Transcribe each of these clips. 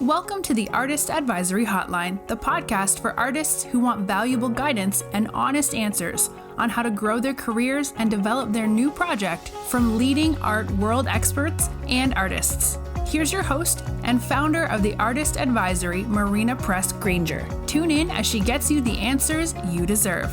Welcome to the Artist Advisory Hotline, the podcast for artists who want valuable guidance and honest answers on how to grow their careers and develop their new project from leading art world experts and artists. Here's your host and founder of the Artist Advisory, Marina Press Granger. Tune in as she gets you the answers you deserve.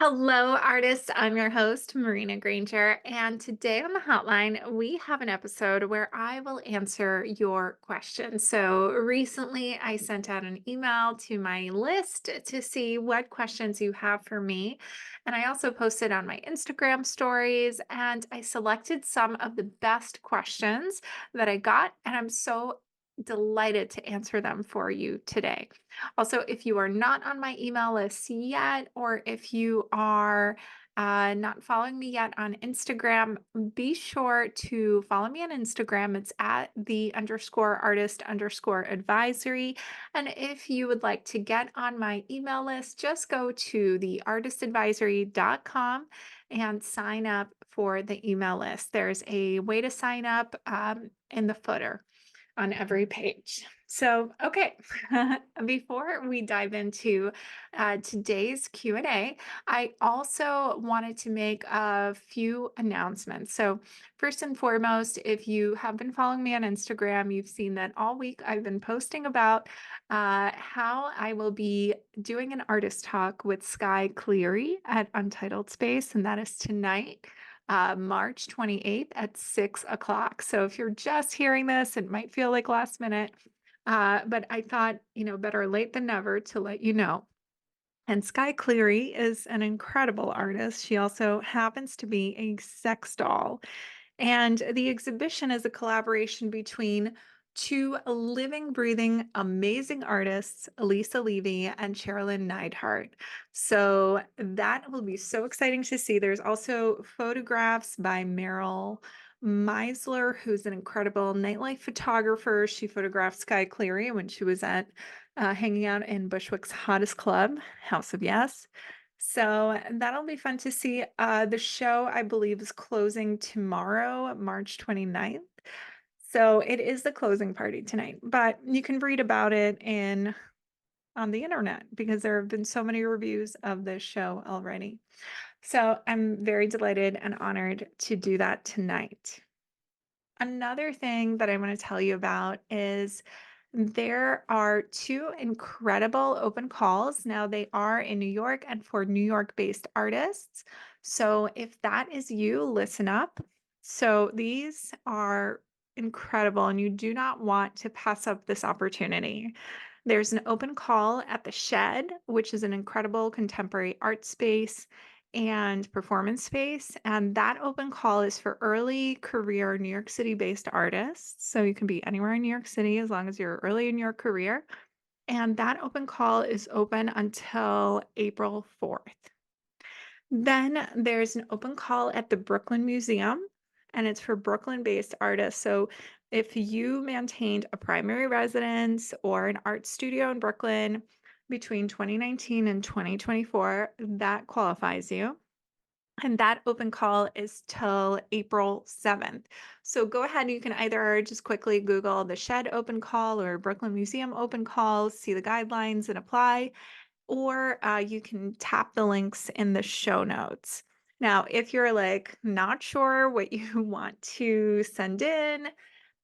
Hello, artists. I'm your host, Marina Granger, and today on the hotline, we have an episode where I will answer your questions. So, recently I sent out an email to my list to see what questions you have for me. And I also posted on my Instagram stories, and I selected some of the best questions that I got, and I'm so delighted to answer them for you today. Also, if you are not on my email list yet, or if you are not following me yet on Instagram, be sure to follow me on Instagram. It's at _artist_advisory. And if you would like to get on my email list, just go to theartistadvisory.com and sign up for the email list. There's a way to sign up in the footer on every page. So, okay, before we dive into today's Q&A, I also wanted to make a few announcements. So, first and foremost, if you have been following me on Instagram, you've seen that all week I've been posting about how I will be doing an artist talk with Sky Cleary at Untitled Space, and that is tonight. March 28th at 6 o'clock. So if you're just hearing this, it might feel like last minute, but I thought, better late than never to let you know. And Sky Cleary is an incredible artist. She also happens to be a sex doll. And the exhibition is a collaboration between two living, breathing, amazing artists, Elisa Levy and Sherilyn Neidhart. So that will be so exciting to see. There's also photographs by Meryl Meisler, who's an incredible nightlife photographer. She photographed Sky Cleary when she was at hanging out in Bushwick's hottest club, House of Yes. So that'll be fun to see. The show, I believe, is closing tomorrow, March 29th. So it is the closing party tonight, but you can read about it on the internet because there have been so many reviews of this show already. So I'm very delighted and honored to do that tonight. Another thing that I want to tell you about is there are two incredible open calls. Now, they are in New York and for New York-based artists. So if that is you, listen up. So these are incredible, and you do not want to pass up this opportunity. There's an open call at the Shed, which is an incredible contemporary art space and performance space. And that open call is for early career New York City based artists. So you can be anywhere in New York City as long as you're early in your career. And that open call is open until April 4th. Then there's an open call at the Brooklyn Museum, and it's for Brooklyn based artists. So if you maintained a primary residence or an art studio in Brooklyn between 2019 and 2024, that qualifies you. And that open call is till April 7th. So go ahead, you can either just quickly Google the Shed open call or Brooklyn Museum open calls, see the guidelines and apply, or you can tap the links in the show notes. Now, if you're like not sure what you want to send in,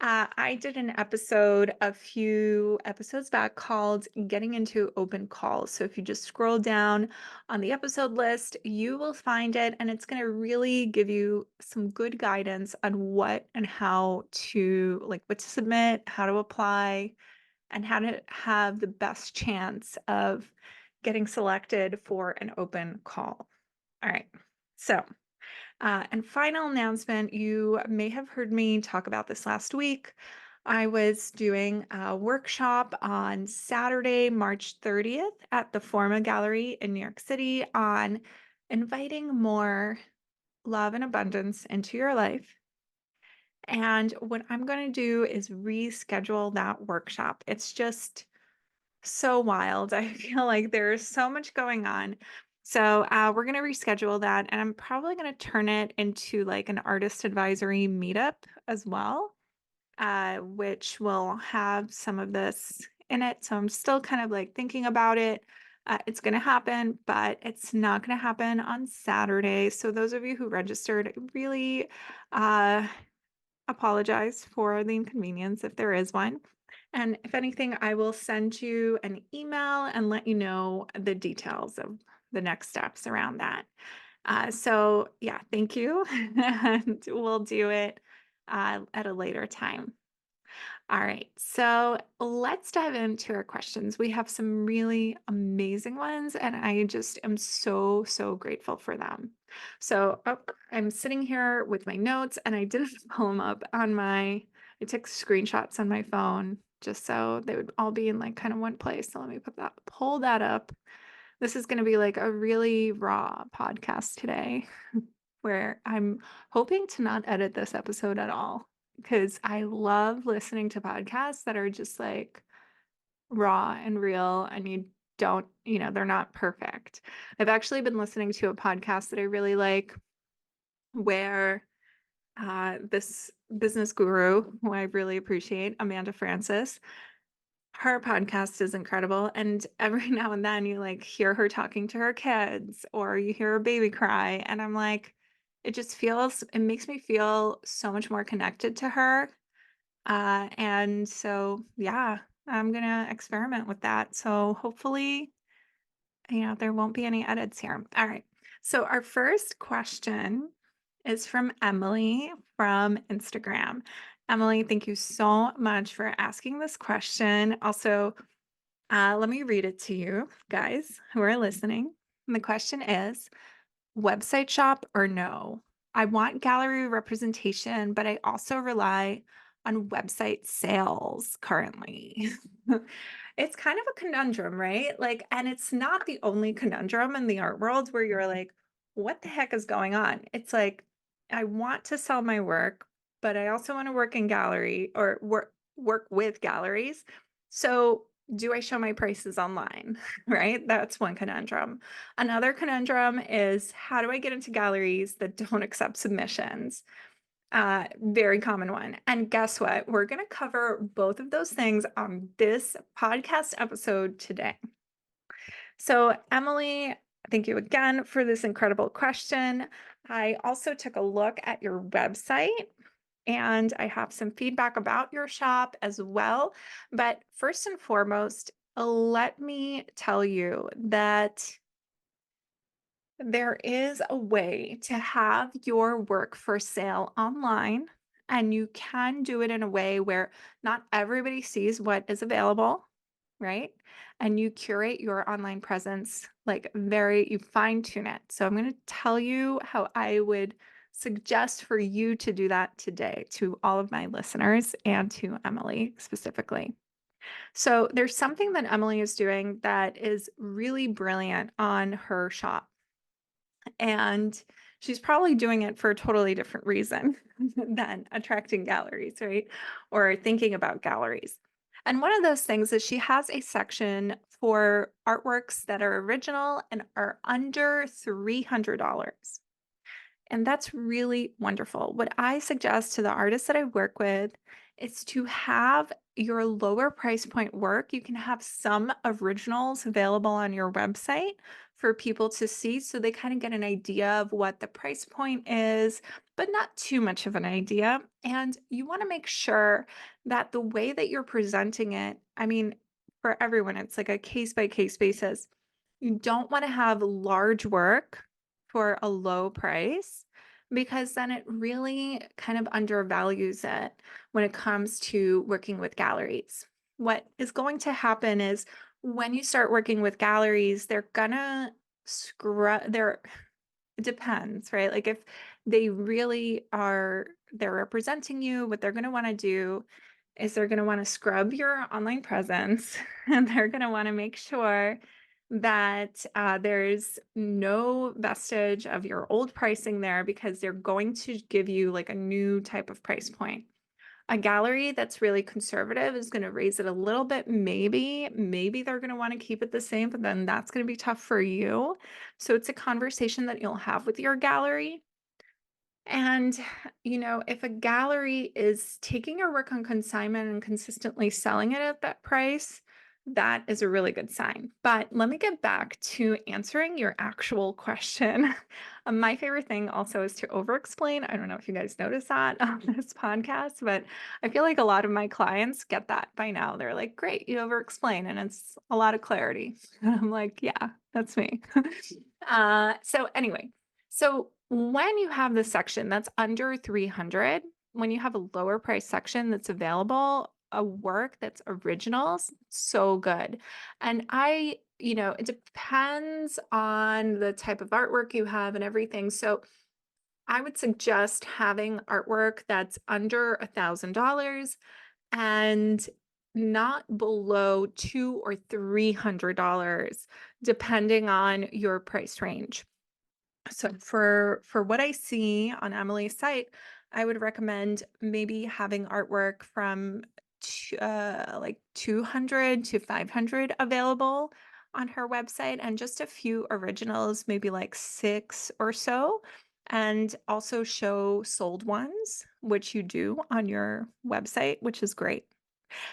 I did an episode a few episodes back called Getting into Open Calls. So if you just scroll down on the episode list, you will find it, and it's going to really give you some good guidance on what and how to, like, what to submit, how to apply, and how to have the best chance of getting selected for an open call. All right. So, and final announcement, you may have heard me talk about this last week. I was doing a workshop on Saturday, March 30th at the Forma Gallery in New York City on inviting more love and abundance into your life. And what I'm going to do is reschedule that workshop. It's just so wild. I feel like there's so much going on. So we're going to reschedule that, and I'm probably going to turn it into like an artist advisory meetup as well, which will have some of this in it. So I'm still kind of like thinking about it. It's going to happen, but it's not going to happen on Saturday. So those of you who registered, really uh, apologize for the inconvenience if there is one. And if anything, I will send you an email and let you know the details of the next steps around that. So, yeah, thank you. And we'll do it at a later time. All right, so let's dive into our questions. We have some really amazing ones, and I just am so, so grateful for them. So I'm sitting here with my notes, and I didn't pull them up on I took screenshots on my phone just so they would all be in like kind of one place. So let me pull that up. This is going to be like a really raw podcast today where I'm hoping to not edit this episode at all because I love listening to podcasts that are just like raw and real and they're not perfect. I've actually been listening to a podcast that I really like where this business guru, who I really appreciate, Amanda Francis, her podcast is incredible, and every now and then you, like, hear her talking to her kids or you hear a baby cry, and I'm like, it makes me feel so much more connected to her, and so, yeah, I'm gonna experiment with that, so hopefully, there won't be any edits here. Alright, so our first question is from Emily from Instagram. Emily, thank you so much for asking this question. Also, let me read it to you guys who are listening. And the question is, website shop or no? I want gallery representation, but I also rely on website sales currently. It's kind of a conundrum, right? Like, and it's not the only conundrum in the art world where you're like, what the heck is going on? It's like, I want to sell my work, but I also want to work in gallery or work with galleries. So do I show my prices online? Right? That's one conundrum. Another conundrum is how do I get into galleries that don't accept submissions? Very common one. And guess what? We're going to cover both of those things on this podcast episode today. So, Emily, thank you again for this incredible question. I also took a look at your website and I have some feedback about your shop as well. But first and foremost, let me tell you that there is a way to have your work for sale online, and you can do it in a way where not everybody sees what is available, right? And you curate your online presence you fine tune it. So I'm going to tell you how I would suggest for you to do that today to all of my listeners and to Emily specifically. So there's something that Emily is doing that is really brilliant on her shop. And she's probably doing it for a totally different reason than attracting galleries, right? Or thinking about galleries. And one of those things is she has a section for artworks that are original and are under $300. And that's really wonderful. What I suggest to the artists that I work with is to have your lower price point work. You can have some originals available on your website for people to see so they kind of get an idea of what the price point is, but not too much of an idea. And you want to make sure that the way that you're presenting it, I mean, for everyone, it's like a case by case basis. You don't want to have large work for a low price because then it really kind of undervalues it when it comes to working with galleries. What is going to happen is when you start working with galleries, they're gonna it depends, right? Like if they really they're representing you, what they're gonna want to do is they're going to want to scrub your online presence and they're going to want to make sure that there's no vestige of your old pricing there because they're going to give you like a new type of price point. A gallery that's really conservative is going to raise it a little bit, maybe they're going to want to keep it the same, but then that's going to be tough for you. So it's a conversation that you'll have with your gallery. And, if a gallery is taking your work on consignment and consistently selling it at that price, that is a really good sign. But let me get back to answering your actual question. My favorite thing also is to over explain. I don't know if you guys notice that on this podcast, but I feel like a lot of my clients get that by now. They're like, great, you over explain, and it's a lot of clarity. And I'm like, yeah, that's me. Anyway, so when you have the section that's under 300, when you have a lower price section that's available, a work that's originals, so good. And it depends on the type of artwork you have and everything. So I would suggest having artwork that's under $1,000 and not below $200 or $300, depending on your price range. So for what I see on Emily's site, I would recommend maybe having artwork from like 200 to 500 available on her website, and just a few originals, maybe like 6 or so, and also show sold ones, which you do on your website, which is great.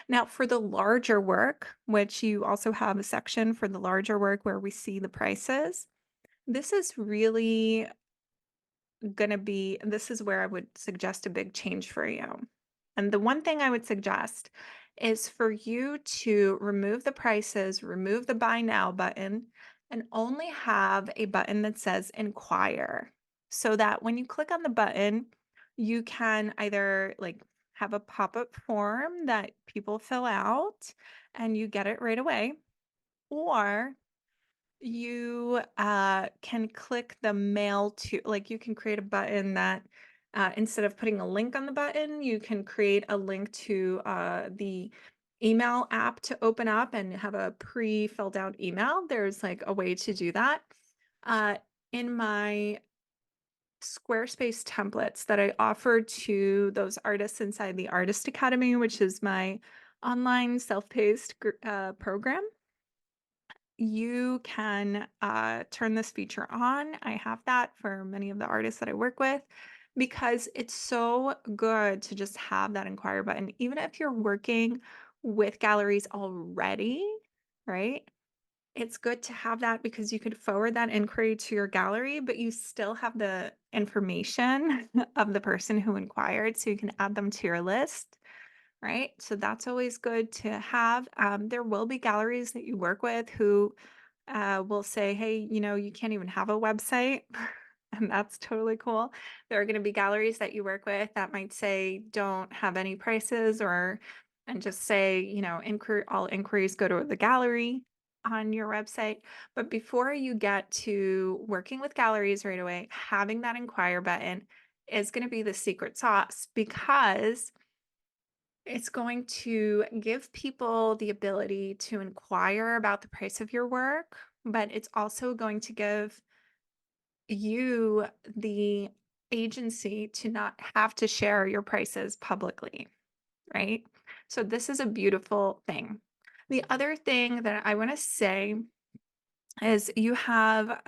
Now, for the larger work, which you also have a section for the larger work where we see the prices, this is really this is where I would suggest a big change for you. And the one thing I would suggest is for you to remove the prices, remove the buy now button, and only have a button that says inquire, so that when you click on the button, you can either like have a pop-up form that people fill out and you get it right away, or you can click the mail to, like, you can create a button that instead of putting a link on the button, you can create a link to the email app to open up and have a pre-filled out email. There's like a way to do that. Uh, in my Squarespace templates that I offer to those artists inside the Artist Academy, which is my online self-paced program, you can turn this feature on. I have that for many of the artists that I work with because it's so good to just have that inquire button. Even if you're working with galleries already, right? It's good to have that because you could forward that inquiry to your gallery, but you still have the information of the person who inquired, so you can add them to your list. Right. So that's always good to have. There will be galleries that you work with who will say, hey, you can't even have a website. And that's totally cool. There are going to be galleries that you work with that might say, don't have any prices, and just say, all inquiries go to the gallery on your website. But before you get to working with galleries right away, having that inquire button is going to be the secret sauce, because it's going to give people the ability to inquire about the price of your work, but it's also going to give you the agency to not have to share your prices publicly, right? So this is a beautiful thing. The other thing that I want to say is you have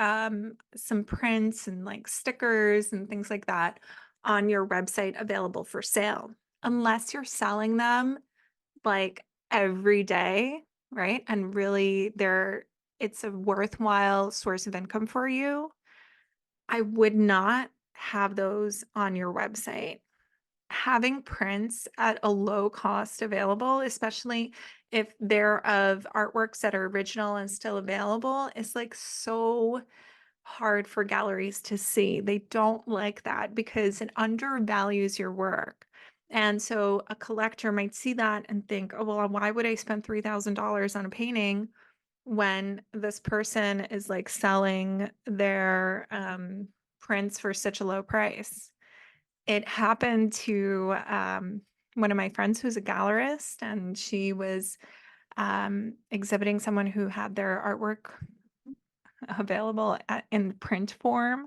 some prints and like stickers and things like that on your website available for sale. Unless you're selling them like every day, right? And really it's a worthwhile source of income for you. I would not have those on your website. Having prints at a low cost available, especially if they're of artworks that are original and still available, is like so hard for galleries to see. They don't like that because it undervalues your work. And so a collector might see that and think, oh, well, why would I spend $3,000 on a painting when this person is like selling their prints for such a low price? It happened to one of my friends who's a gallerist, and she was exhibiting someone who had their artwork available in print form.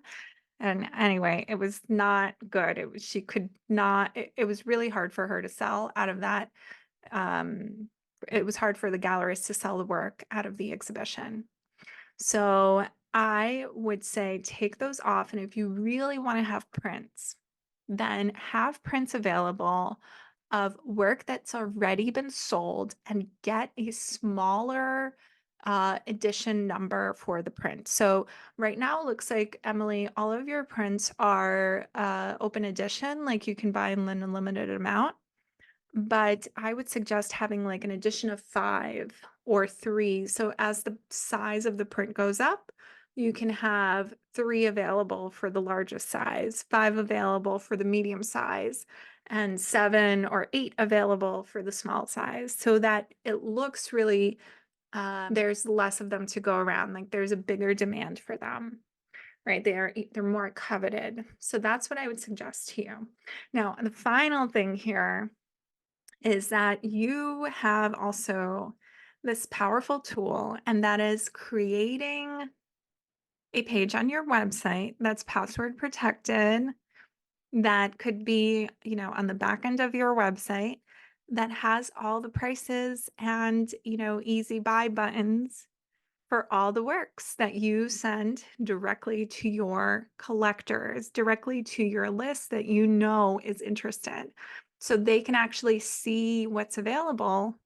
And anyway, it was not good. She could not, it was really hard for her to sell out of that. Um, it was hard for the gallerist to sell the work out of the exhibition. So I would say take those off. And if you really want to have prints, then have prints available of work that's already been sold and get a smaller edition number for the print. So right now it looks like, Emily, all of your prints are open edition, like you can buy in an unlimited amount. But I would suggest having like an edition of 5 or 3. So as the size of the print goes up, you can have 3 available for the largest size, 5 available for the medium size, and 7 or 8 available for the small size, so that it looks really, there's less of them to go around. Like there's a bigger demand for them, right? They're more coveted. So that's what I would suggest to you. Now, the final thing here is that you have also this powerful tool, and that is creating a page on your website that's password protected, that could be, on the back end of your website, that has all the prices and, easy buy buttons for all the works that you send directly to your collectors, directly to your list that is interested. So they can actually see what's available,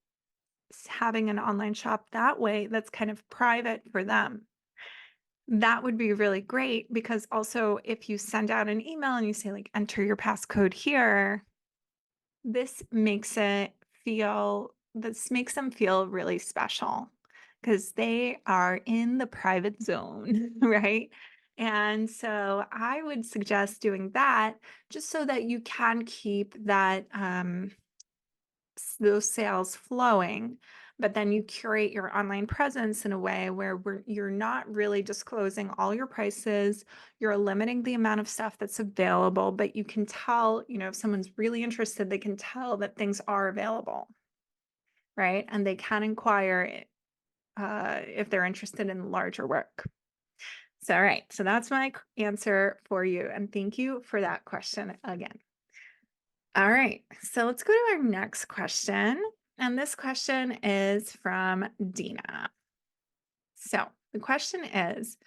having an online shop that way that's kind of private for them. That would be really great, because also if you send out an email and you say, like, enter your passcode here, this makes them feel really special, because they are in the private zone, right? And so I would suggest doing that, just so that you can keep those sales flowing, but then you curate your online presence in a way where you're not really disclosing all your prices. You're limiting the amount of stuff that's available, but you can tell, if someone's really interested, they can tell that things are available, right? And they can inquire if they're interested in larger work. So, all right. So that's my answer for you. And thank you for that question again. All right, so let's go to our next question. And this question is from Dina. So the question is,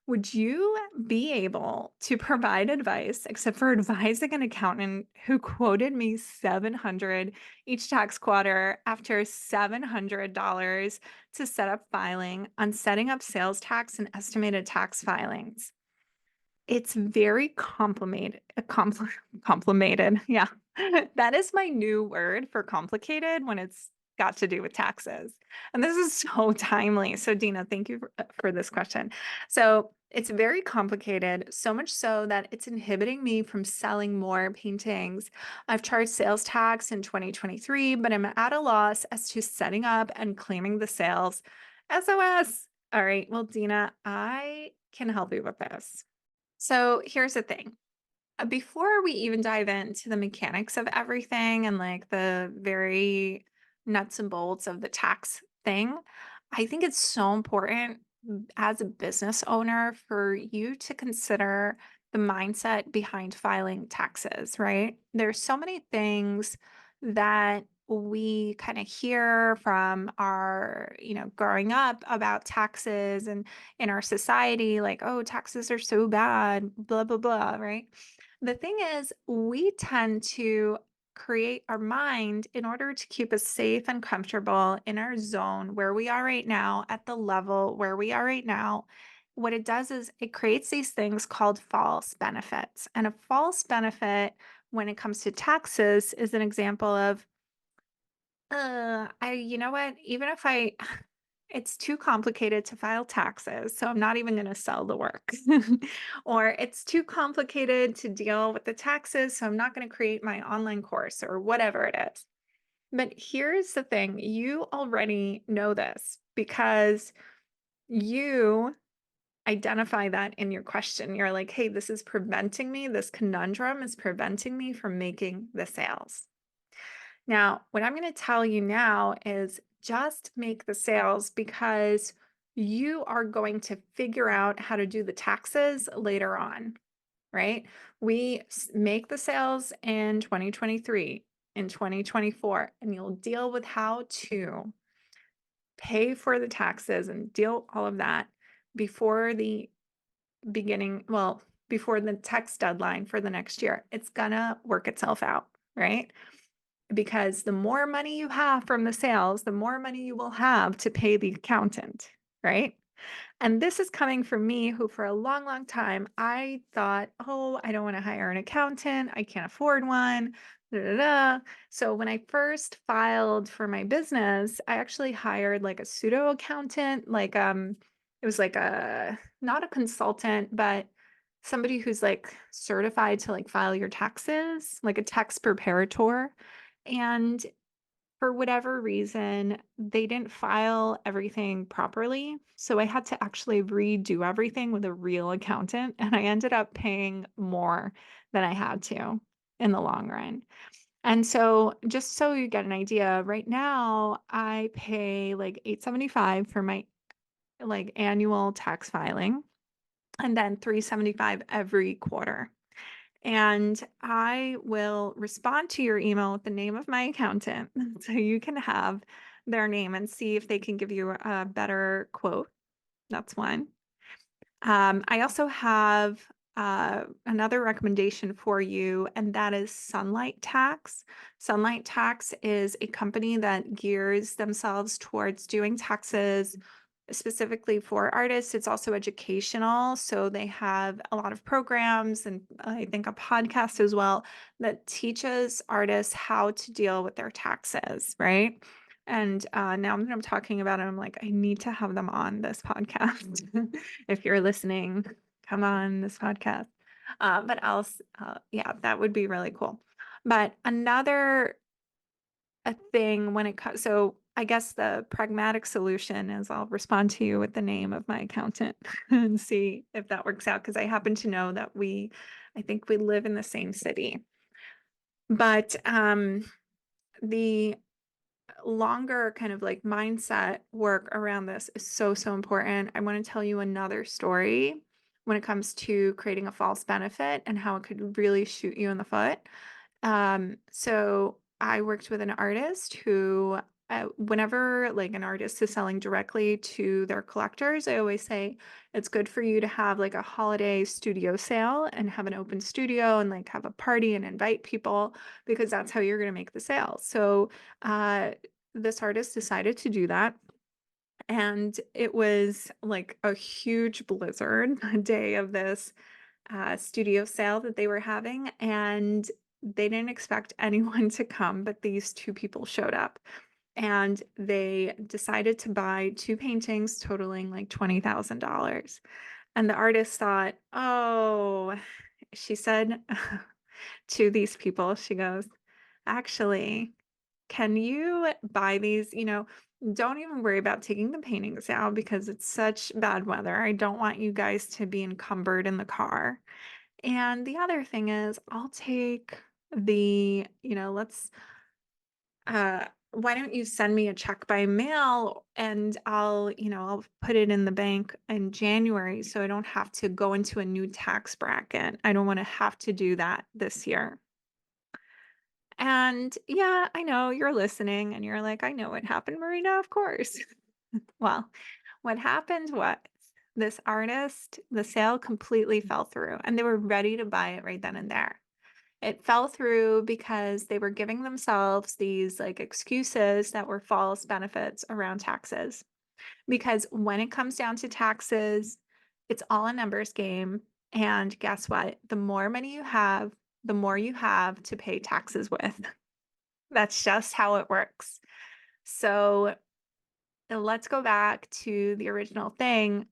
would you be able to provide advice, except for advising an accountant who quoted me $700 each tax quarter after $700 to set up filing on setting up sales tax and estimated tax filings? It's very complicated. Yeah. That is my new word for complicated when it's got to do with taxes. And this is so timely. So Dina, thank you for this question. So it's very complicated, so much so that it's inhibiting me from selling more paintings. I've charged sales tax in 2023, but I'm at a loss as to setting up and claiming the sales. SOS. All right. Well, Dina, I can help you with this. So here's the thing. Before we even dive into the mechanics of everything and like the very nuts and bolts of the tax thing, I think it's so important, as a business owner, for you to consider the mindset behind filing taxes, right? There's so many things that we kind of hear from our, growing up about taxes and in our society, like, oh, taxes are so bad, blah, blah, blah, right? The thing is, we tend to create our mind in order to keep us safe and comfortable in our zone where we are right now, at the level where we are right now. What it does is it creates these things called false benefits. And a false benefit when it comes to taxes is an example of, you know what, even if it's too complicated to file taxes, so I'm not even going to sell the work. Or it's too complicated to deal with the taxes, so I'm not going to create my online course, or whatever it is. But here's the thing, you already know this because you identify that in your question. You're like, hey, this conundrum is preventing me from making the sales. Now, what I'm going to tell you now is just make the sales, because you are going to figure out how to do the taxes later on. right? We make the sales in 2023, in 2024, and you'll deal with how to pay for the taxes and deal all of that before the before the tax deadline for the next year. It's gonna work itself out, right? Because the more money you have from the sales, the more money you will have to pay the accountant, right? And this is coming from me, who for a long, long time, I thought, oh, I don't want to hire an accountant. I can't afford one. Da, da, da. So when I first filed for my business, I actually hired like a pseudo accountant, it was like a not a consultant, but somebody who's like certified to like file your taxes, like a tax preparator. And for whatever reason, they didn't file everything properly. So I had to actually redo everything with a real accountant, and I ended up paying more than I had to in the long run. And so just so you get an idea, right now I pay like 875 for my like annual tax filing and then 375 every quarter. And I will respond to your email with the name of my accountant so you can have their name and see if they can give you a better quote. That's one. I also have another recommendation for you, and that is Sunlight Tax. Sunlight Tax is a company that gears themselves towards doing taxes specifically for artists. It's also educational. So they have a lot of programs and I think a podcast as well that teaches artists how to deal with their taxes, right? And now that I'm talking about it, I'm like, I need to have them on this podcast. If you're listening, come on this podcast. But else, yeah, that would be really cool. But another a thing when it comes so I guess the pragmatic solution is I'll respond to you with the name of my accountant and see if that works out because I happen to know that I think we live in the same city. But the longer kind of like mindset work around this is so, so important. I want to tell you another story when it comes to creating a false benefit and how it could really shoot you in the foot. So I worked with an artist who, whenever like an artist is selling directly to their collectors, I always say it's good for you to have like a holiday studio sale and have an open studio and like have a party and invite people because that's how you're going to make the sale. So, this artist decided to do that. And it was like a huge blizzard the day of this studio sale that they were having, and they didn't expect anyone to come, but these two people showed up. And they decided to buy two paintings totaling like $20,000. And the artist thought, oh, she said to these people, she goes, actually, can you buy these? Don't even worry about taking the paintings out because it's such bad weather. I don't want you guys to be encumbered in the car. And the other thing is, I'll take why don't you send me a check by mail and I'll put it in the bank in January so I don't have to go into a new tax bracket. I don't want to have to do that this year. And yeah, I know you're listening and you're like, I know what happened, Marina, of course. Well, what happened was this artist, the sale completely fell through and they were ready to buy it right then and there. It fell through because they were giving themselves these like excuses that were false benefits around taxes. Because when it comes down to taxes, it's all a numbers game. And guess what? The more money you have, the more you have to pay taxes with. That's just how it works. So let's go back to the original thing.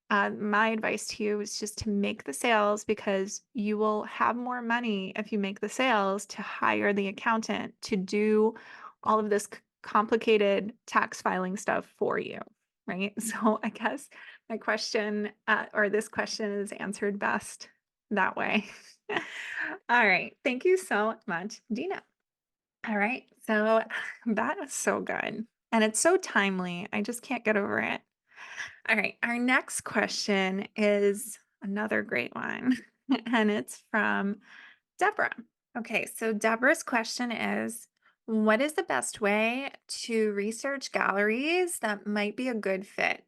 My advice to you is just to make the sales because you will have more money if you make the sales to hire the accountant to do all of this complicated tax filing stuff for you, right? So I guess my question or this question is answered best that way. All right. Thank you so much, Dina. All right. So that was so good. And it's so timely. I just can't get over it. All right. Our next question is another great one. and it's from Deborah. Okay, so Deborah's question is, what is the best way to research galleries that might be a good fit?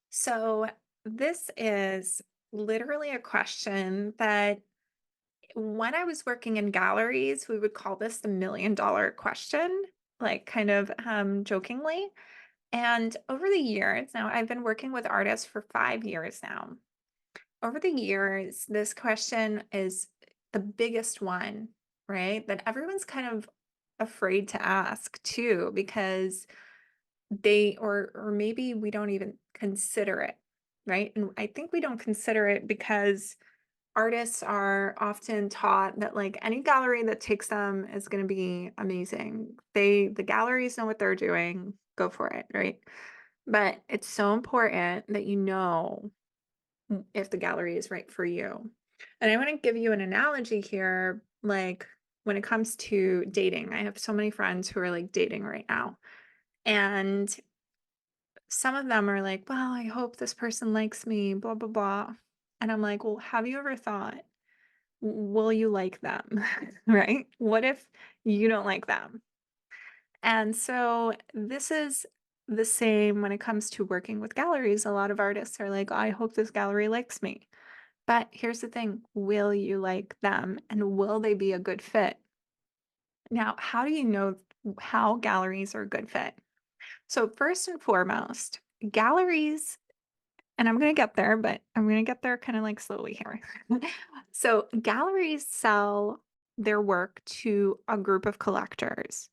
So, this is literally a question that when I was working in galleries, we would call this the $1 million question, like kind of jokingly. And over the years, now I've been working with artists for 5 years now. Over the years, this question is the biggest one, right? That everyone's kind of afraid to ask too, because or maybe we don't even consider it, right? And I think we don't consider it because artists are often taught that like any gallery that takes them is going to be amazing. The galleries know what they're doing, go for it, right? But it's so important that you know if the gallery is right for you. And I want to give you an analogy here, like when it comes to dating. I have so many friends who are like dating right now. And some of them are like, well, I hope this person likes me, blah, blah, blah. And I'm like, well, have you ever thought, will you like them? Right? What if you don't like them? And so this is the same when it comes to working with galleries. A lot of artists are like, I hope this gallery likes me. But here's the thing, will you like them and will they be a good fit? Now, how do you know how galleries are a good fit? So, first and foremost, galleries, and I'm going to get there, but I'm going to get there kind of like slowly here. So, galleries sell their work to a group of collectors.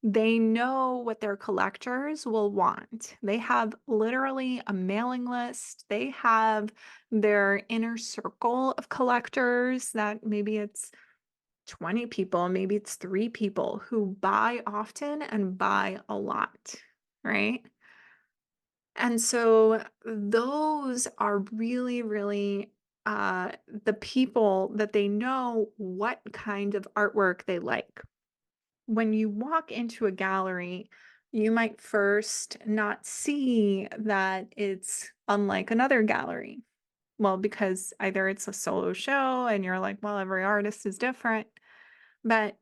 They know what their collectors will want. They have literally a mailing list. They have their inner circle of collectors that maybe it's 20 people, maybe it's 3 people who buy often and buy a lot, right? And so those are really, really the people that they know what kind of artwork they like. When you walk into a gallery, you might first not see that it's unlike another gallery. Well, because either it's a solo show and you're like, well, every artist is different. But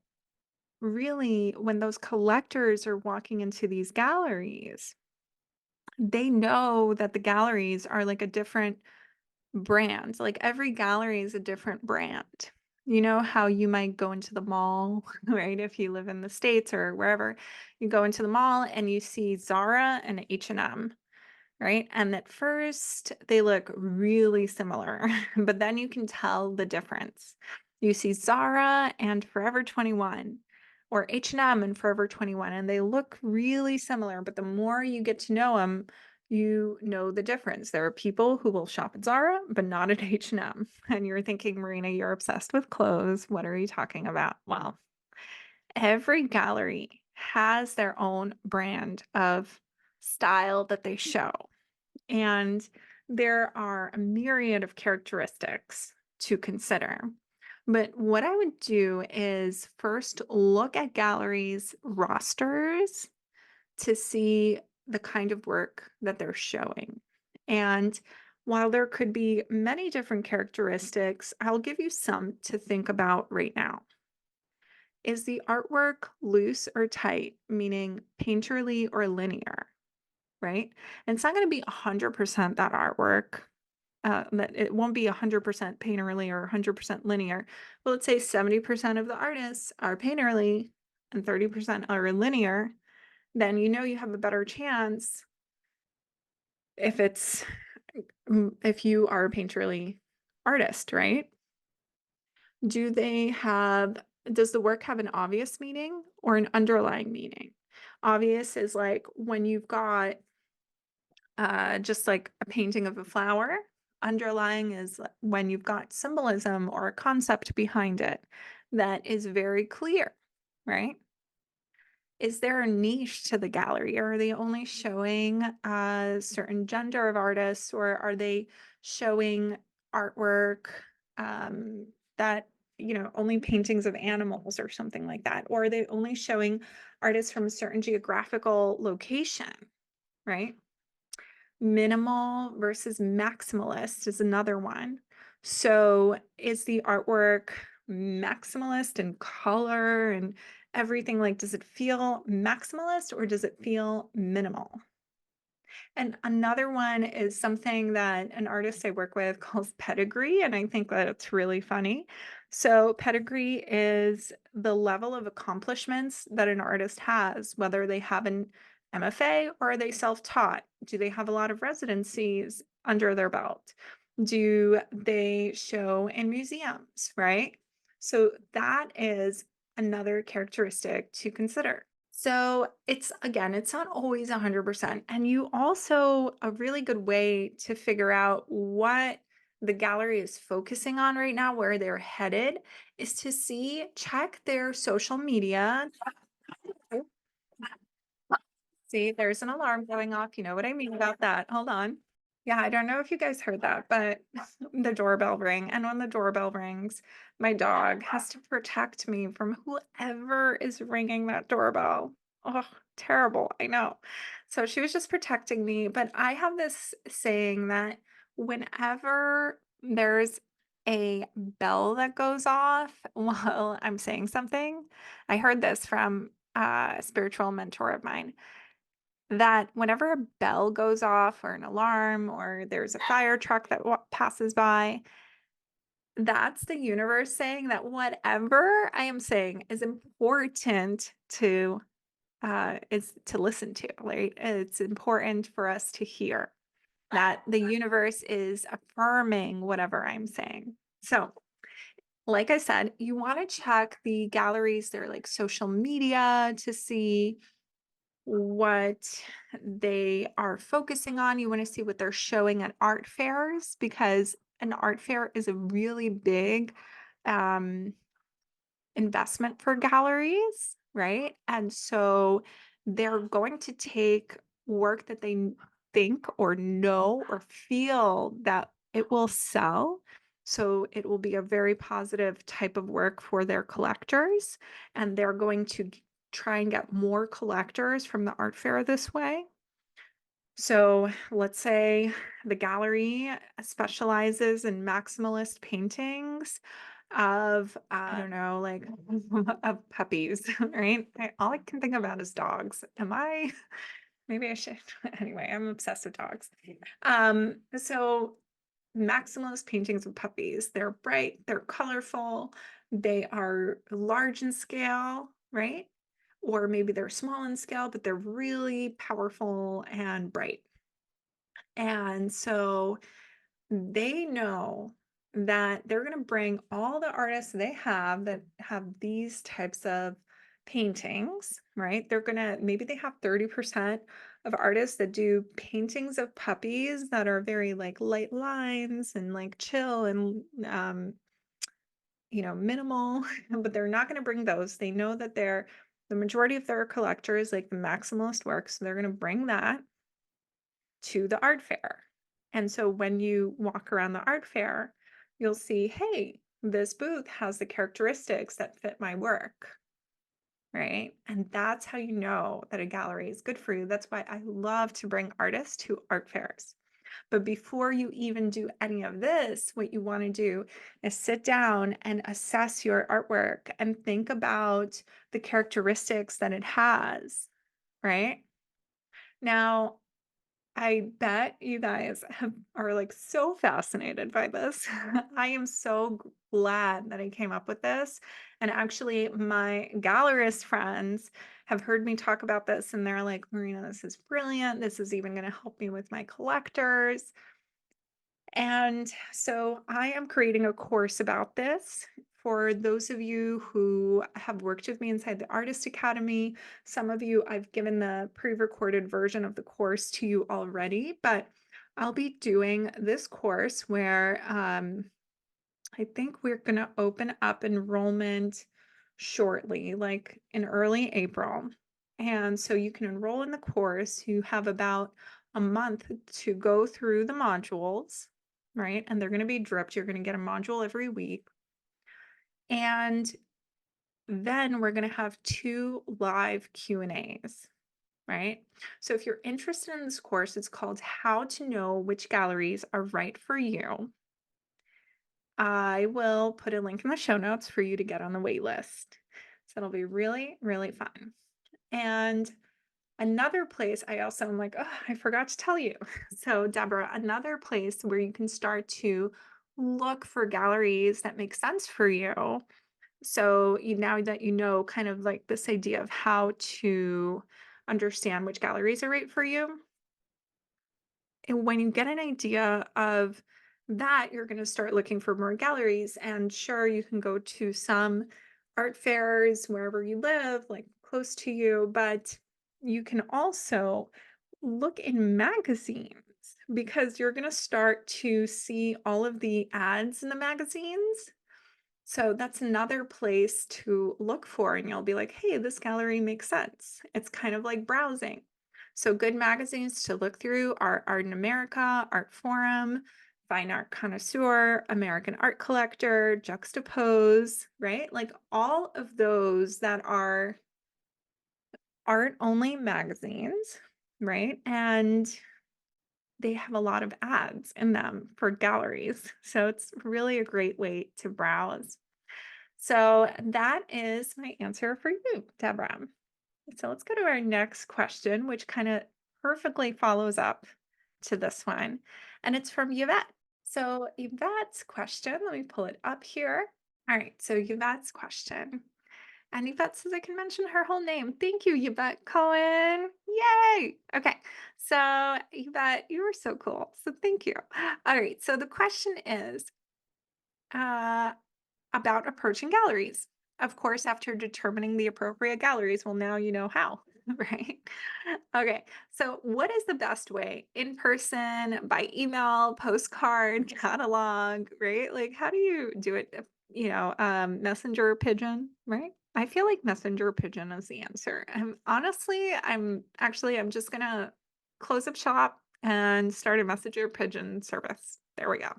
really, when those collectors are walking into these galleries, they know that the galleries are like a different brand. Like every gallery is a different brand. You know how you might go into the mall, right? If you live in the States or wherever, you go into the mall and you see Zara and H&M, right? And at first they look really similar, but then you can tell the difference. You see Zara and Forever 21 or H&M and Forever 21 and they look really similar, but the more you get to know them, you know the difference. There are people who will shop at Zara but not at H&M. And you're thinking, Marina, you're obsessed with clothes. What are you talking about? Well, every gallery has their own brand of style that they show. And there are a myriad of characteristics to consider. But what I would do is first look at galleries' rosters to see the kind of work that they're showing. And while there could be many different characteristics, I'll give you some to think about right now. Is the artwork loose or tight, meaning painterly or linear? Right? And it's not going to be 100% that artwork. That it won't be 100% painterly or 100% linear. But let's say 70% of the artists are painterly and 30% are linear. Then you know you have a better chance if if you are a painterly artist, right? Does the work have an obvious meaning or an underlying meaning? Obvious is like when you've got just like a painting of a flower. Underlying is when you've got symbolism or a concept behind it that is very clear, right? Is there a niche to the gallery? Or are they only showing a certain gender of artists, or are they showing artwork that, only paintings of animals or something like that? Or are they only showing artists from a certain geographical location, right? Minimal versus maximalist is another one. So is the artwork maximalist in color and everything? Like, does it feel maximalist or does it feel minimal? And another one is something that an artist I work with calls pedigree, and I think that it's really funny. So, pedigree is the level of accomplishments that an artist has, whether they have an MFA or are they self taught? Do they have a lot of residencies under their belt? Do they show in museums, right? So, that is another characteristic to consider. So it's again, it's not always 100%. And you also, a really good way to figure out what the gallery is focusing on right now, where they're headed, is to check their social media. See, there's an alarm going off. You know what I mean about that. Hold on. Yeah, I don't know if you guys heard that, but the doorbell rang. And when the doorbell rings, my dog has to protect me from whoever is ringing that doorbell. Oh, terrible. I know. So she was just protecting me. But I have this saying that whenever there's a bell that goes off while I'm saying something, I heard this from a spiritual mentor of mine that whenever a bell goes off or an alarm or there's a fire truck that passes by, that's the universe saying that whatever I am saying is important to is to listen to, right? It's important for us to hear that the universe is affirming whatever I'm saying. So, like I said, you want to check the galleries, their like social media to see what they are focusing on. You want to see what they're showing at art fairs because an art fair is a really big um, investment for galleries, right? And so they're going to take work that they think or know or feel that it will sell. So it will be a very positive type of work for their collectors. And they're going to try and get more collectors from the art fair this way. So let's say the gallery specializes in maximalist paintings of, I don't know, like of puppies, right? All I can think about is dogs. Am I? Maybe I should. Anyway, I'm obsessed with dogs. So maximalist paintings of puppies. They're bright, they're colorful, they are large in scale, right? Or maybe they're small in scale, but they're really powerful and bright. And so they know that they're going to bring all the artists they have that have these types of paintings, right? They're going to, maybe they have 30% of artists that do paintings of puppies that are very like light lines and like chill and, minimal, but they're not going to bring those. They know that the majority of their collectors like the maximalist works. So they're going to bring that to the art fair. And so when you walk around the art fair, you'll see, hey, this booth has the characteristics that fit my work, right? And that's how you know that a gallery is good for you. That's why I love to bring artists to art fairs. But before you even do any of this, what you want to do is sit down and assess your artwork and think about the characteristics that it has, right? Now, I bet you guys are like so fascinated by this. I am so glad that I came up with this. And actually, my gallerist friends have heard me talk about this and they're like, Marina, this is brilliant. This is even going to help me with my collectors. And so I am creating a course about this for those of you who have worked with me inside the Artist Academy. Some of you, I've given the pre-recorded version of the course to you already, but I'll be doing this course where I think we're going to open up enrollment shortly, like in early April. And so you can enroll in the course. You have about a month to go through the modules, right? And they're going to be dripped. You're going to get a module every week. And then we're going to have 2 live Q&As, right? So if you're interested in this course, it's called How to Know Which Galleries Are Right for You. I will put a link in the show notes for you to get on the wait list. So it'll be really, really fun. And another place I also am like, oh, I forgot to tell you. So, Deborah, another place where you can start to look for galleries that make sense for you. So, now that you know kind of like this idea of how to understand which galleries are right for you, and when you get an idea of that, you're going to start looking for more galleries. And sure, you can go to some art fairs wherever you live, like close to you, but you can also look in magazines because you're going to start to see all of the ads in the magazines. So that's another place to look for, and you'll be like, hey, this gallery makes sense. It's kind of like browsing. So, good magazines to look through are Art in America, Art Forum, Fine Art Connoisseur, American Art Collector, Juxtapose, right? Like all of those that are art only magazines, right? And they have a lot of ads in them for galleries. So, it's really a great way to browse. So that is my answer for you, Deborah. So let's go to our next question, which kind of perfectly follows up to this one. And it's from Yvette. So Yvette's question, let me pull it up here. All right, so Yvette's question. And Yvette says I can mention her whole name. Thank you, Yvette Cohen. Yay. Okay. So Yvette, you were so cool. So thank you. All right. So the question is, uh, about approaching galleries. Of course, after determining the appropriate galleries, well, now you know how, right? Okay, so what is the best way? In person, by email, postcard, catalog, right? Like, how do you do it? Messenger pigeon, right? I feel like messenger pigeon is the answer. I'm just gonna close up shop and start a messenger pigeon service. There we go.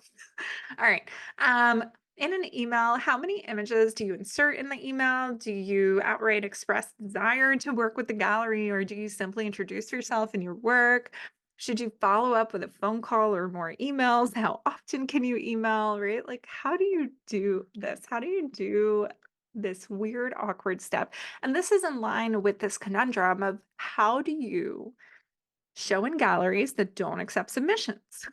All right. Um, in an email, how many images do you insert in the email? Do you outright express desire to work with the gallery, or do you simply introduce yourself and your work? Should you follow up with a phone call or more emails? How often can you email, right? Like, how do you do this? How do you do this weird, awkward step? And this is in line with this conundrum of how do you show in galleries that don't accept submissions?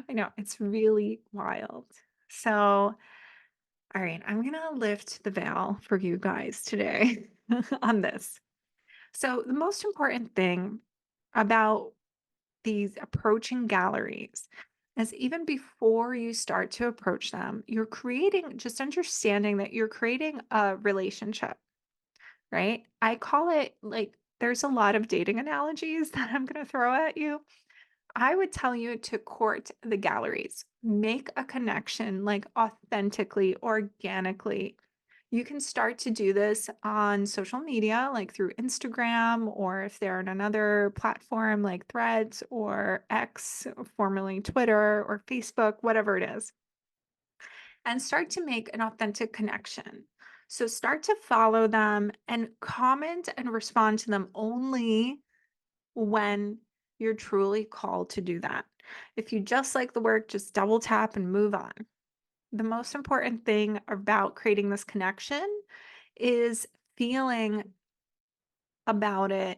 I know it's really wild. So, all right, I'm going to lift the veil for you guys today on this. So, the most important thing about these approaching galleries is even before you start to approach them, you're creating just understanding that you're creating a relationship, right? I call it like there's a lot of dating analogies that I'm going to throw at you. I would tell you to court the galleries. Make a connection like authentically, organically. You can start to do this on social media, like through Instagram, or if they're on another platform like Threads or X, formerly Twitter or Facebook, whatever it is, and start to make an authentic connection. So start to follow them and comment and respond to them only when you're truly called to do that. If you just like the work, just double tap and move on. The most important thing about creating this connection is feeling about it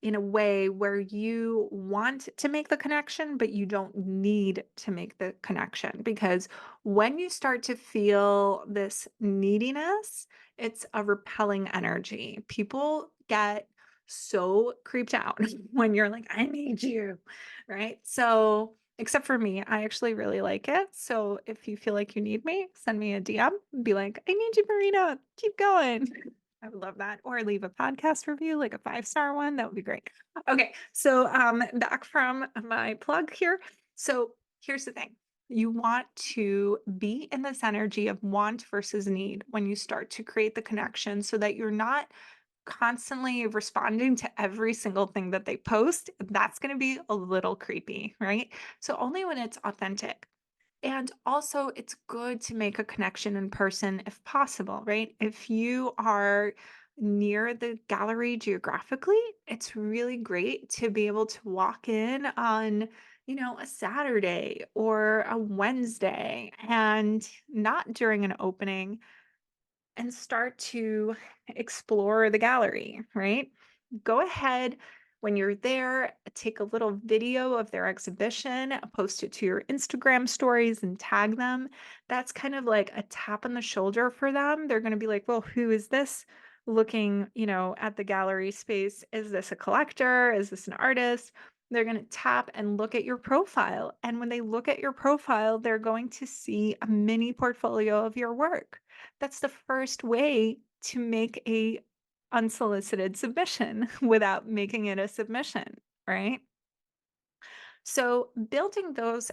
in a way where you want to make the connection, but you don't need to make the connection. Because when you start to feel this neediness, it's a repelling energy. People get so creeped out when you're like, I need you, right? So, except for me, I actually really like it. So, if you feel like you need me, send me a DM and be like, I need you, Marina. Keep going. I would love that. Or leave a podcast review, like a 5-star one. That would be great. Okay. So back from my plug here. So here's the thing. You want to be in this energy of want versus need when you start to create the connection so that you're not constantly responding to every single thing that they post. That's going to be a little creepy, right? So only when it's authentic. And also, it's good to make a connection in person if possible, right? If you are near the gallery geographically, it's really great to be able to walk in on, a Saturday or a Wednesday and not during an opening and start to explore the gallery, right? Go ahead when you're there, take a little video of their exhibition, post it to your Instagram stories and tag them. That's kind of like a tap on the shoulder for them. They're going to be like, well, who is this looking, at the gallery space? Is this a collector? Is this an artist? They're going to tap and look at your profile. And when they look at your profile, they're going to see a mini portfolio of your work. That's the first way to make a unsolicited submission without making it a submission, right? So building those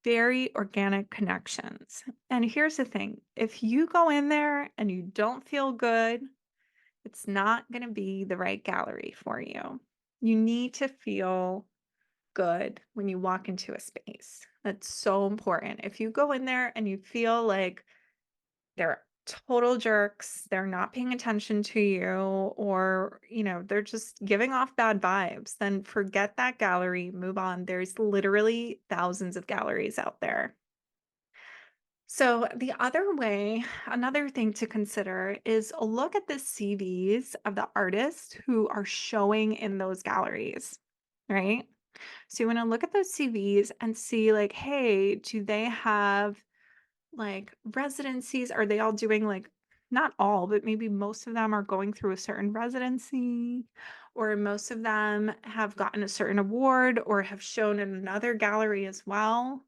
very organic connections. And here's the thing, if you go in there and you don't feel good, it's not going to be the right gallery for you. You need to feel good when you walk into a space. That's so important. If you go in there and you feel like they're total jerks, they're not paying attention to you, or, they're just giving off bad vibes, then forget that gallery, move on. There's literally thousands of galleries out there. So, another thing to consider is look at the CVs of the artists who are showing in those galleries, right? So, you want to look at those CVs and see, like, hey, do they have like residencies? Are they all doing like not all, but maybe most of them are going through a certain residency, or most of them have gotten a certain award or have shown in another gallery as well?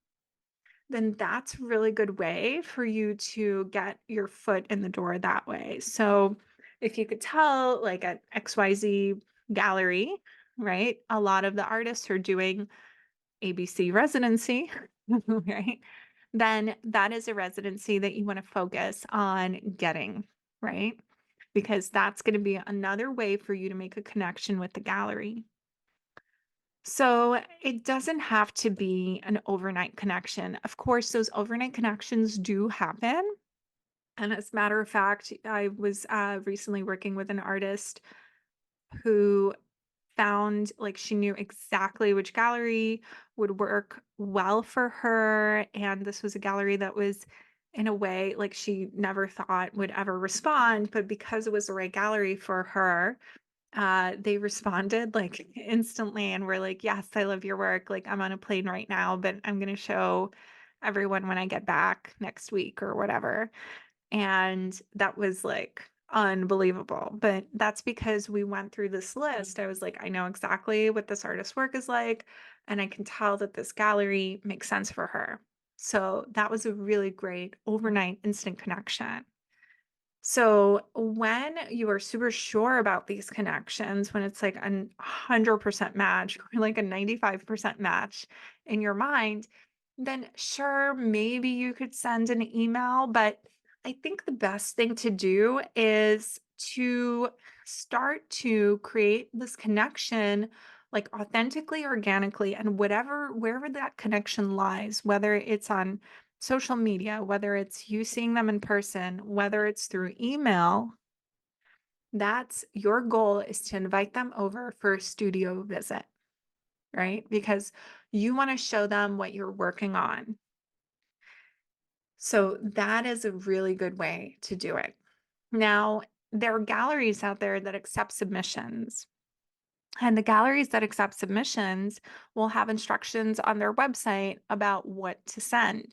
Then that's a really good way for you to get your foot in the door that way. So if you could tell, like at XYZ gallery, right, a lot of the artists are doing ABC residency, right? Then that is a residency that you want to focus on getting, right? Because that's going to be another way for you to make a connection with the gallery. So it doesn't have to be an overnight connection. Of course, those overnight connections do happen. And as a matter of fact, I was recently working with an artist who found like she knew exactly which gallery would work well for her. And this was a gallery that was, in a way, like she never thought would ever respond. But because it was the right gallery for her, they responded like instantly and were like, yes, I love your work. Like, I'm on a plane right now, but I'm going to show everyone when I get back next week or whatever. And that was like unbelievable. But that's because we went through this list. I was like, I know exactly what this artist's work is like, and I can tell that this gallery makes sense for her. So that was a really great overnight instant connection. So when you are super sure about these connections, when it's like a 100% match or like a 95% match in your mind, then sure, maybe you could send an email. But I think the best thing to do is to start to create this connection like authentically, organically, and wherever that connection lies, whether it's on social media, whether it's you seeing them in person, whether it's through email, that's your goal, is to invite them over for a studio visit, right? Because you want to show them what you're working on. So that is a really good way to do it. Now, there are galleries out there that accept submissions. And the galleries that accept submissions will have instructions on their website about what to send.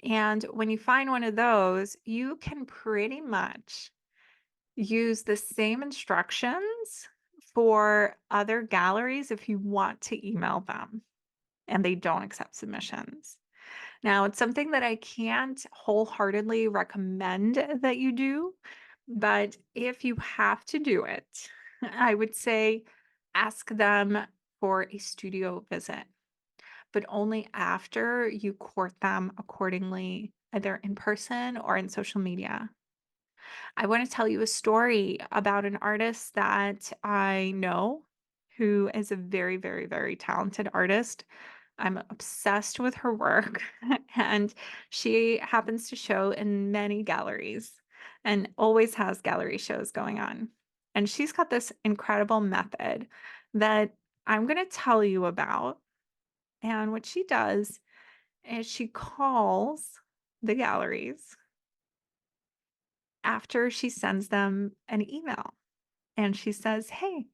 And when you find one of those, you can pretty much use the same instructions for other galleries if you want to email them and they don't accept submissions. Now, it's something that I can't wholeheartedly recommend that you do, but if you have to do it, I would say ask them for a studio visit, but only after you court them accordingly, either in person or in social media. I want to tell you a story about an artist that I know who is a very, very, very talented artist. I'm obsessed with her work, and she happens to show in many galleries and always has gallery shows going on. And she's got this incredible method that I'm going to tell you about. And what she does is she calls the galleries after she sends them an email. And she says, "Hey,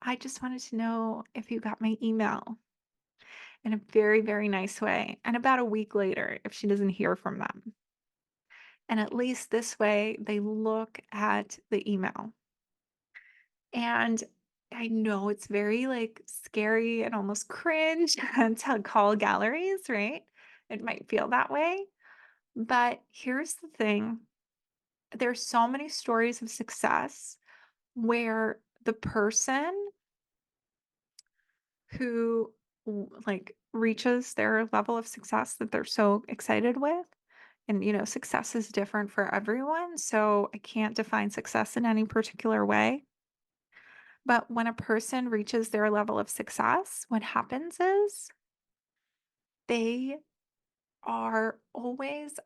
I just wanted to know if you got my email," in a very, very nice way. And about a week later, if she doesn't hear from them. And at least this way, they look at the email. And I know it's very like scary and almost cringe to call galleries, right? It might feel that way. But here's the thing, there's so many stories of success where the person who like reaches their level of success that they're so excited with, and success is different for everyone, so I can't define success in any particular way. But when a person reaches their level of success, what happens is they are always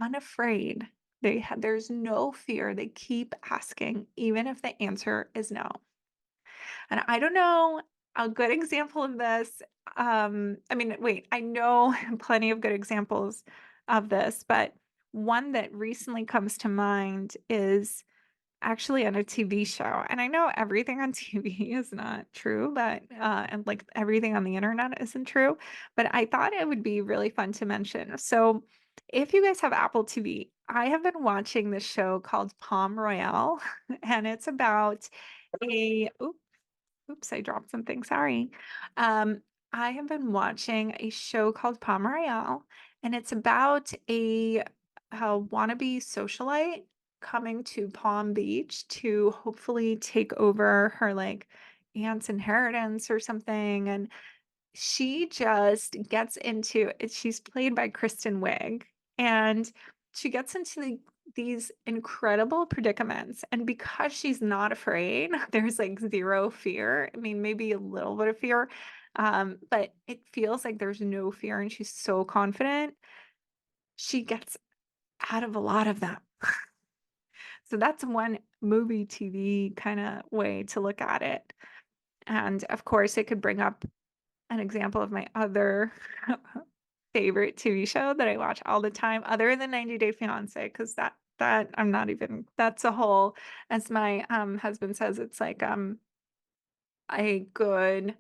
unafraid. There's no fear. They keep asking, even if the answer is no. And I don't know a good example of this. I mean, wait, I know plenty of good examples of this, but one that recently comes to mind is actually on a TV show. And I know everything on TV is not true, but and like everything on the internet isn't true, but I thought it would be really fun to mention. So, if you guys have Apple TV, I have been watching this show called Palm Royale, and it's about a oops, I dropped something, sorry. Um, I have been watching a show called Palm Royale, and it's about a wannabe socialite coming to Palm Beach to hopefully take over her like aunt's inheritance or something. And she just gets into it. She's played by Kristen Wiig, and she gets into these incredible predicaments. And because she's not afraid, there's like zero fear. I mean, maybe a little bit of fear, but it feels like there's no fear, and she's so confident. She gets out of a lot of them. So that's one movie TV kind of way to look at it. And of course, it could bring up an example of my other favorite TV show that I watch all the time, other than 90 Day Fiance, because that I'm not even that's a whole, as my husband says, it's like a good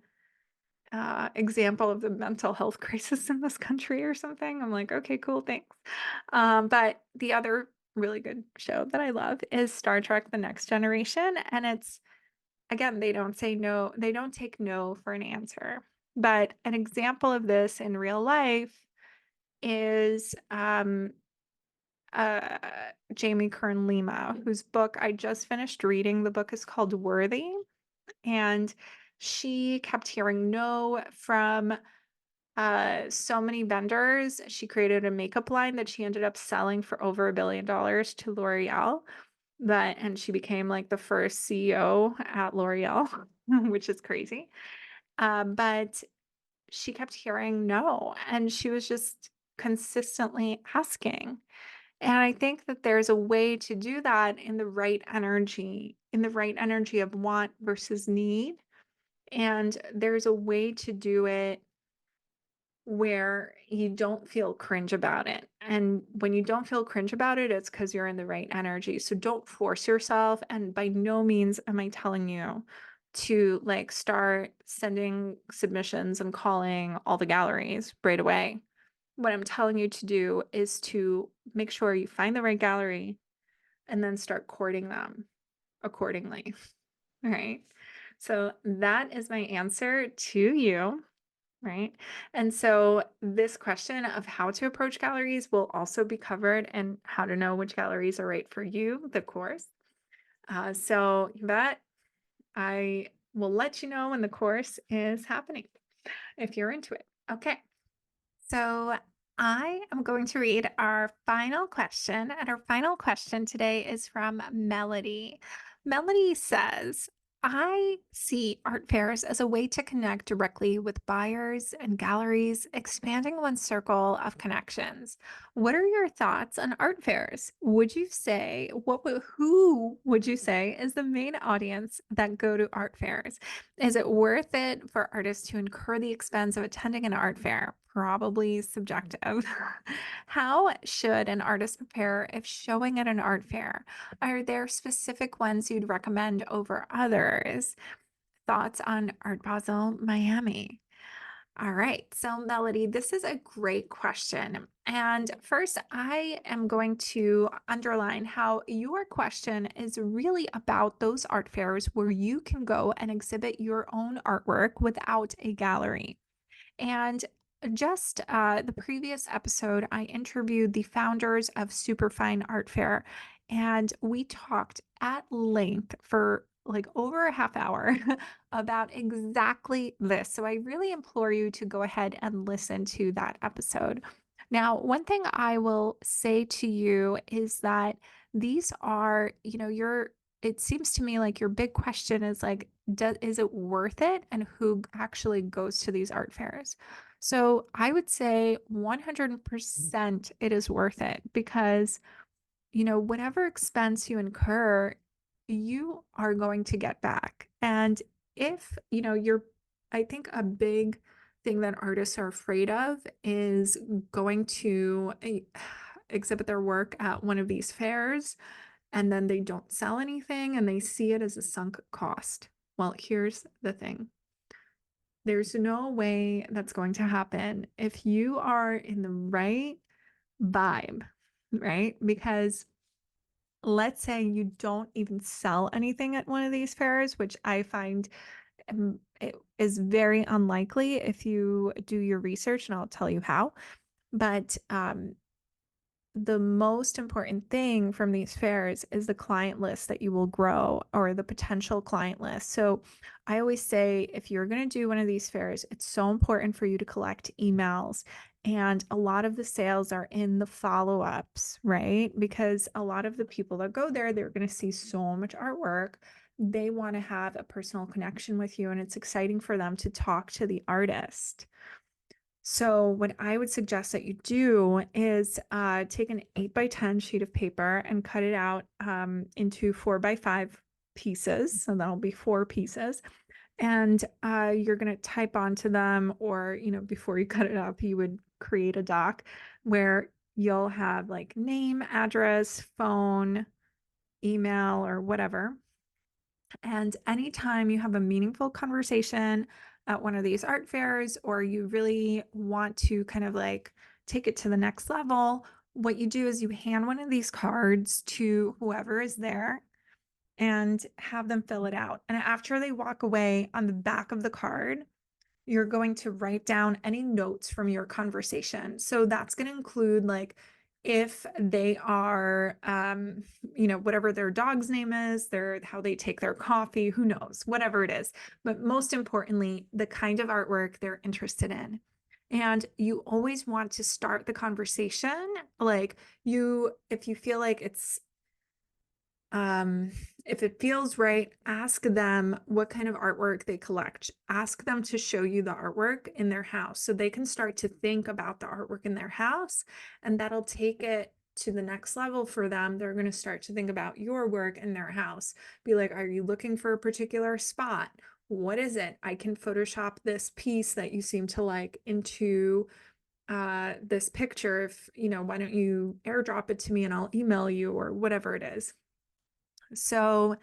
example of the mental health crisis in this country or something. I'm like, okay, cool, thanks. But the other really good show that I love is Star Trek: The Next Generation, and it's again, they don't say no, they don't take no for an answer. But an example of this in real life is Jamie Kern Lima, whose book I just finished reading. The book is called Worthy, and she kept hearing no from so many vendors. She created a makeup line that she ended up selling for over $1 billion to L'Oreal. And she became like the first CEO at L'Oreal, which is crazy. But she kept hearing no, and she was just consistently asking. And I think that there's a way to do that in the right energy of want versus need. And there's a way to do it where you don't feel cringe about it. And when you don't feel cringe about it, it's because you're in the right energy. So don't force yourself. And by no means am I telling you to like start sending submissions and calling all the galleries right away. What I'm telling you to do is to make sure you find the right gallery and then start courting them accordingly. All right. So that is my answer to you. Right. And so this question of how to approach galleries will also be covered, and how to know which galleries are right for you, the course. So that I will let you know when the course is happening if you're into it. Okay. So I am going to read our final question, and our final question today is from Melody. Melody says, I see art fairs as a way to connect directly with buyers and galleries, expanding one's circle of connections. What are your thoughts on art fairs? Would you say who would you say is the main audience that go to art fairs? Is it worth it for artists to incur the expense of attending an art fair? Probably subjective. How should an artist prepare if showing at an art fair? Are there specific ones you'd recommend over others? Thoughts on Art Basel Miami? All right. So, Melody, this is a great question. And first, I am going to underline how your question is really about those art fairs where you can go and exhibit your own artwork without a gallery. And just the previous episode, I interviewed the founders of Superfine Art Fair, and we talked at length for like over a half hour about exactly this. So I really implore you to go ahead and listen to that episode. Now, one thing I will say to you is that these are, it seems to me like your big question is like, is it worth it? And who actually goes to these art fairs? So I would say 100% it is worth it because, whatever expense you incur, you are going to get back. And if, I think a big thing that artists are afraid of is going to exhibit their work at one of these fairs and then they don't sell anything and they see it as a sunk cost. Well, here's the thing. There's no way that's going to happen if you are in the right vibe, right? Because let's say you don't even sell anything at one of these fairs, which I find it is very unlikely if you do your research, and I'll tell you how. But the most important thing from these fairs is the client list that you will grow or the potential client list. So I always say if you're going to do one of these fairs, it's so important for you to collect emails. And a lot of the sales are in the follow ups, right? Because a lot of the people that go there, they're going to see so much artwork. They want to have a personal connection with you, and it's exciting for them to talk to the artist. So what I would suggest that you do is take an 8x10 sheet of paper and cut it out into 4x5 pieces. So that'll be 4 pieces. And you're going to type onto them, or, before you cut it up, you would create a doc where you'll have like name, address, phone, email, or whatever. And anytime you have a meaningful conversation at one of these art fairs, or you really want to kind of like take it to the next level, what you do is you hand one of these cards to whoever is there and have them fill it out. And after they walk away, on the back of the card, you're going to write down any notes from your conversation. So that's going to include like if they are whatever their dog's name is, their how they take their coffee, who knows, whatever it is. But most importantly, the kind of artwork they're interested in. And you always want to start the conversation like if you feel like if it feels right, ask them what kind of artwork they collect. Ask them to show you the artwork in their house so they can start to think about the artwork in their house, and that'll take it to the next level for them. They're going to start to think about your work in their house. Be like, are you looking for a particular spot? What is it? I can Photoshop this piece that you seem to like into this picture. If, why don't you airdrop it to me and I'll email you, or whatever it is. So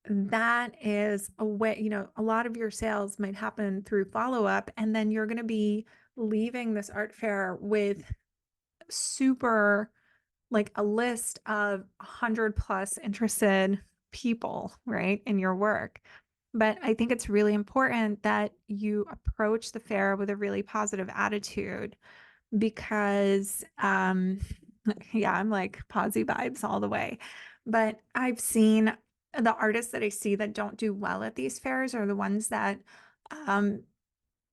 that is a way, a lot of your sales might happen through follow up, and then you're going to be leaving this art fair with super like a list of 100 plus interested people, right, in your work. But I think it's really important that you approach the fair with a really positive attitude because yeah, I'm like posy vibes all the way. But I've seen the artists that I see that don't do well at these fairs are the ones that um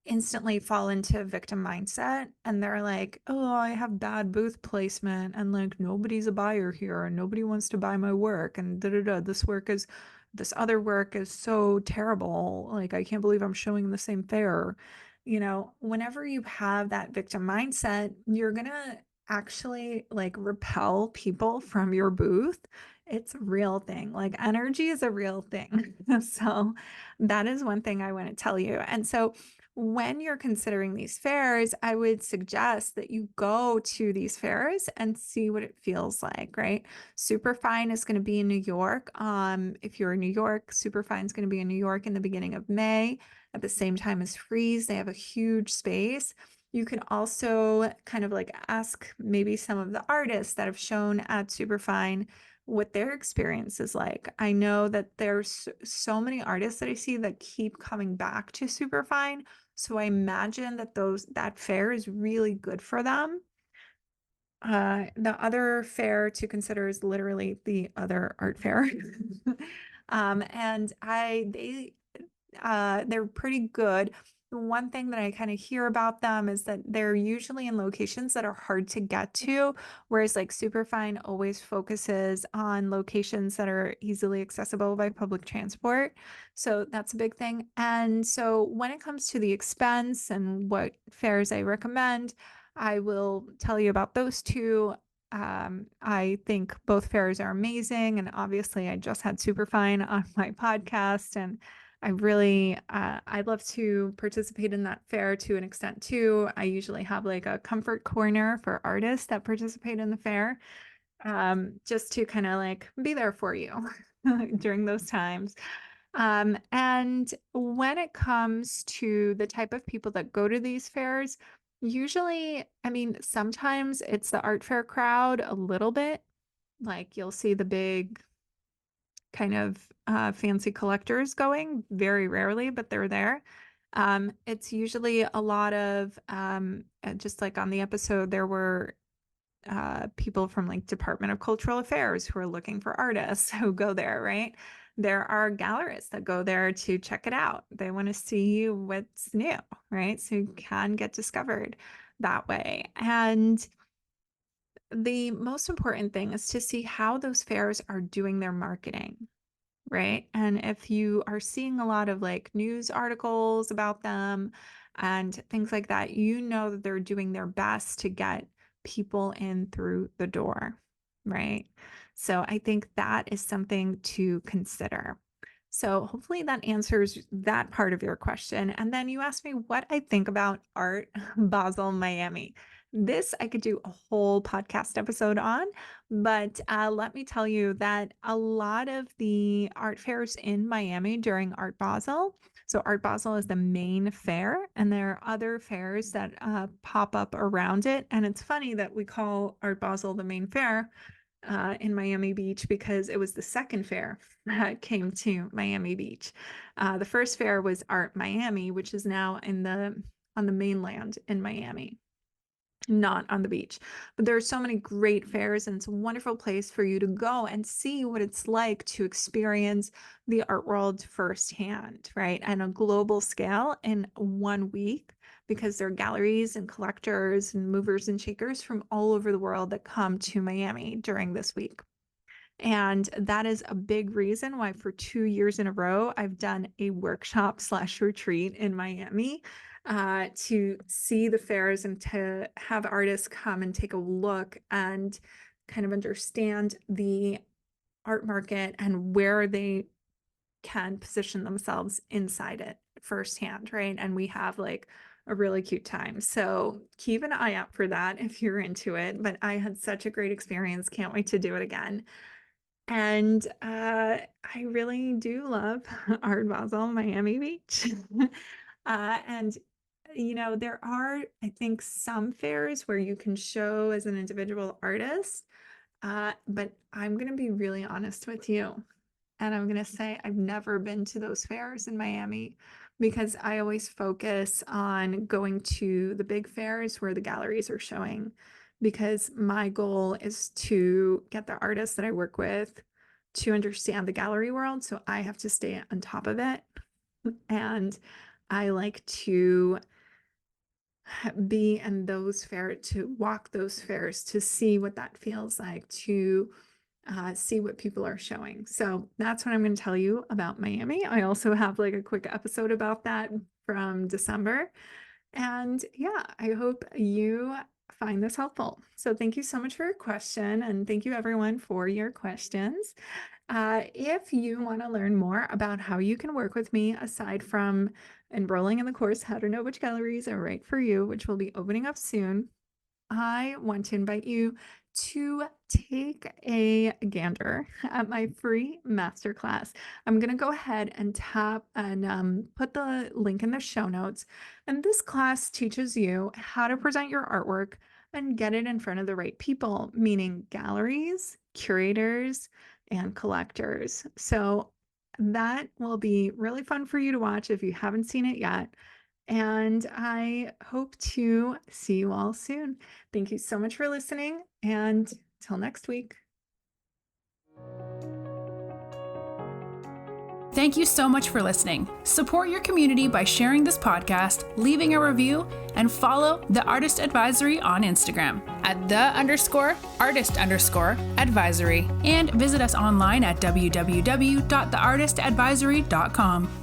instantly fall into victim mindset, and they're like, oh, I have bad booth placement and like nobody's a buyer here and nobody wants to buy my work and da da da, this work is this other work is so terrible. Like, I can't believe I'm showing in the same fair. Whenever you have that victim mindset, you're gonna actually like repel people from your booth. It's a real thing. Like, energy is a real thing. So that is one thing I want to tell you. And so when you're considering these fairs, I would suggest that you go to these fairs and see what it feels like, right? Superfine is going to be in New York. If you're in New York, Superfine is going to be in New York in the beginning of May at the same time as Freeze. They have a huge space. You can also kind of like ask maybe some of the artists that have shown at Superfine what their experience is like. I know that there's so many artists that I see that keep coming back to Superfine. So I imagine that that fair is really good for them. The other fair to consider is literally the other art fair. And they're pretty good. The one thing that I kind of hear about them is that they're usually in locations that are hard to get to, whereas like Superfine always focuses on locations that are easily accessible by public transport. So that's a big thing. And so when it comes to the expense and what fairs I recommend, I will tell you about those two. I think both fairs are amazing. And obviously, I just had Superfine on my podcast, and I'd love to participate in that fair to an extent too. I usually have like a comfort corner for artists that participate in the fair, just to kind of like be there for you during those times. And when it comes to the type of people that go to these fairs, usually, I mean, sometimes it's the art fair crowd a little bit. Like, you'll see the big kind of fancy collectors going, very rarely, but they're there. It's usually a lot of just like on the episode, there were people from like Department of Cultural Affairs who are looking for artists who go there, right? There are gallerists that go there to check it out. They want to see what's new, right? So you can get discovered that way. And the most important thing is to see how those fairs are doing their marketing, right? And if you are seeing a lot of like news articles about them and things like that, you know that they're doing their best to get people in through the door, right? So I think that is something to consider. So hopefully that answers that part of your question. And then you asked me what I think about Art Basel Miami. This I could do a whole podcast episode on, but let me tell you that a lot of the art fairs in Miami during Art Basel, so Art Basel is the main fair, and there are other fairs that pop up around it. And it's funny that we call Art Basel the main fair in Miami Beach because it was the second fair that came to Miami Beach. The first fair was Art Miami, which is now on the mainland in Miami, not on the beach. But there are so many great fairs, and it's a wonderful place for you to go and see what it's like to experience the art world firsthand, right? On a global scale in 1 week, because there are galleries and collectors and movers and shakers from all over the world that come to Miami during this week. And that is a big reason why for 2 years in a row, I've done a workshop slash retreat in Miami to see the fairs and to have artists come and take a look and kind of understand the art market and where they can position themselves inside it firsthand, right? And we have like a really cute time. So keep an eye out for that if you're into it. But I had such a great experience. Can't wait to do it again. And I really do love Art Basel, Miami Beach. And there are, I think, some fairs where you can show as an individual artist. But I'm going to be really honest with you. And I'm going to say I've never been to those fairs in Miami because I always focus on going to the big fairs where the galleries are showing, because my goal is to get the artists that I work with to understand the gallery world. So I have to stay on top of it. And I like to be in those fairs, to walk those fairs, to see what that feels like, to see what people are showing. So that's what I'm going to tell you about Miami. I also have like a quick episode about that from December. And yeah, I hope you find this helpful. So thank you so much for your question, and thank you everyone for your questions. If you want to learn more about how you can work with me, aside from enrolling in the course, How to Know Which Galleries Are Right for You, which will be opening up soon, I want to invite you to take a gander at my free masterclass. I'm going to go ahead and tap and put the link in the show notes. And this class teaches you how to present your artwork and get it in front of the right people, meaning galleries, curators, and collectors. So that will be really fun for you to watch if you haven't seen it yet. And I hope to see you all soon. Thank you so much for listening, and till next week. Thank you so much for listening. Support your community by sharing this podcast, leaving a review, and follow The Artist Advisory on Instagram at @the_artist_advisory, and visit us online at www.theartistadvisory.com.